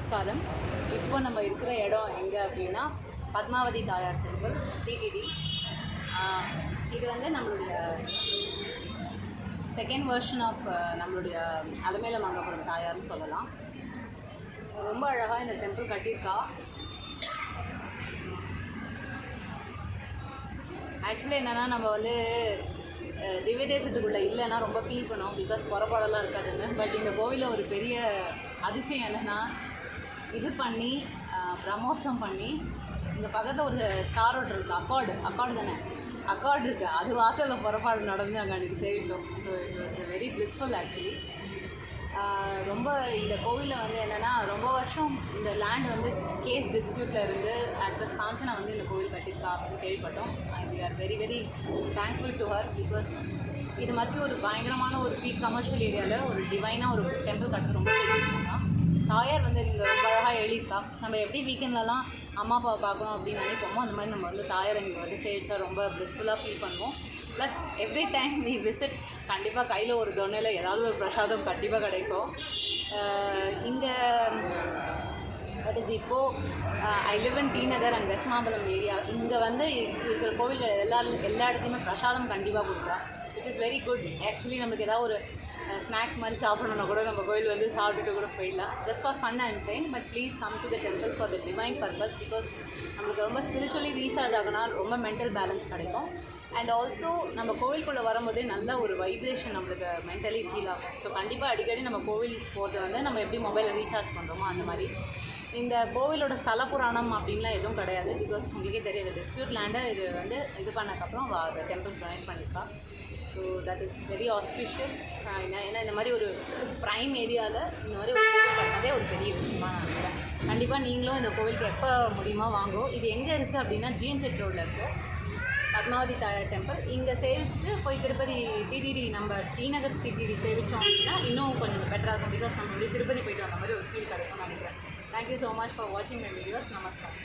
நமஸ்காரம். இப்போ நம்ம இருக்கிற இடம் எங்கே அப்படின்னா பத்மாவதி தாயார் டெம்பிள் டிடிடி. இது வந்து நம்மளுடைய செகண்ட் வெர்ஷன் ஆஃப் நம்மளுடைய அலமேல மங்கபுரம் தாயார்னு சொல்லலாம். ரொம்ப அழகாக இந்த டெம்பிள் கட்டியிருக்கா. ஆக்சுவலி என்னென்னா நம்ம வந்து திவ்ய தேசத்துக்குள்ளே இல்லைன்னா ரொம்ப ஃபீல் பண்ணோம், பிகாஸ் புறப்பாடெல்லாம் இருக்காதுன்னு. பட் இந்த கோவிலில் ஒரு பெரிய அதிசயம் என்னென்னா, இது பண்ணி பிரம்மோத்சவம் பண்ணி இங்கே பக்கத்தில் ஒரு ஸ்டார் ரோட் இருக்குது, அக்கார்டு தானே, அக்கார்டு இருக்குது, அது வாசலில் புறப்பாடு நடந்து அங்கே அன்றைக்கி சேவிச்சோம். So it was very blissful actually. ரொம்ப இந்த கோவிலில் வந்து என்னென்னா, ரொம்ப வருஷம் இந்த லேண்ட் வந்து கேஸ் டிஸ்பியூட்டில் இருந்து ஆக்ட்ரஸ் காஞ்சனா வந்து இந்த கோவில் கட்டியிருக்கா அப்படின்னு கேள்விப்பட்டோம். We are very very thankful to her, because இது மாதிரி ஒரு பயங்கரமான ஒரு பீக் கமர்ஷியல் ஏரியாவில் ஒரு டிவைனாக ஒரு டெம்பிள் கட்டுறது ரொம்ப பெரிய விஷயம் தான். தாயார் வந்து இங்கே ரொம்ப அழகாக எழுதியிருக்கா. நம்ம எப்படி வீக்கெண்ட்லலாம் அம்மா அப்பாவை பார்க்கணும் அப்படின்னு நினைப்போமோ, அந்த மாதிரி நம்ம வந்து தாயார் இங்கே வந்து சேவிச்சா ரொம்ப பிளிஸ்ஃபுல்லாக ஃபீல் பண்ணுவோம். Plus every time we visit கண்டிப்பாக கையில் ஒரு தொன்னையில் ஏதாவது ஒரு பிரசாதம் கண்டிப்பாக கிடைக்கும். இங்கே தட் இஸ் இப்போது I live in T Nagar and West Mambalam area. இங்கே வந்து இருக்கிற கோவில்கள் எல்லா இடத்துலையுமே பிரசாதம் கண்டிப்பாக கொடுக்குறா, which is very good. Actually நம்மளுக்கு ஏதாவது ஒரு ஸ்நாக்ஸ் மாதிரி சாப்பிடணுன்னா கூட நம்ம கோயில் வந்து சாப்பிட்டுட்டு கூட போயிடலாம். Just for fun I am saying, but please come to the temple for the divine purpose, because நம்மளுக்கு ரொம்ப ஸ்பிரிச்சுவலி ரீசார்ஜ் ஆகினா ரொம்ப மென்டல் பேலன்ஸ் கிடைக்கும். அண்ட் ஆல்சோ நம்ம கோவிலுக்குள்ளே வரும்போதே நல்ல ஒரு வைப்ரேஷன் நம்மளுக்கு மென்டலி ஃபீல் ஆகும். ஸோ கண்டிப்பாக அடிக்கடி நம்ம கோவில் போகிறது வந்து நம்ம எப்படி மொபைலை ரீசார்ஜ் பண்ணுறோமோ அந்த மாதிரி. இந்த கோவிலோட ஸ்தல புராணம் அப்படின்லாம் எதுவும் கிடையாது, பிகாஸ் உங்களுக்கே தெரியாது, டிஸ்பியூட் லேண்டை இது பண்ணக்கப்புறம் டெம்பிள் டொனேட் பண்ணியிருக்கா. So that is very auspicious. ஏன்னா இந்த மாதிரி ஒரு ப்ரைம் ஏரியாவில் இந்த மாதிரி ஒரு கோவில் கட்டினதே ஒரு பெரிய விஷயமா நான் நினைக்கிறேன். கண்டிப்பாக நீங்களும் இந்த கோவிலுக்கு எப்போ முடியுமா வாங்கோ. இது எங்கே இருக்குது அப்படின்னா ஜிஎன்செட் ரோடில் இருக்குது பத்மாவதி தாயார் டெம்பிள். இங்கே சேவிச்சுட்டு போய் திருப்பதி டிடிடி நம்ம டி நகர் டிடிடி சேவித்தோம் அப்படின்னா இன்னும் கொஞ்சம் பெட்டராக இருக்கும், பிகாஸ் நம்ம திருப்பதி போய்ட்டு வந்த மாதிரி ஒரு ஃபீல் கிடைக்கும்னு நினைக்கிறேன். தேங்க்யூ ஸோ மச் ஃபார் வாட்சிங் மை வீடியோஸ். நமஸ்காரம்.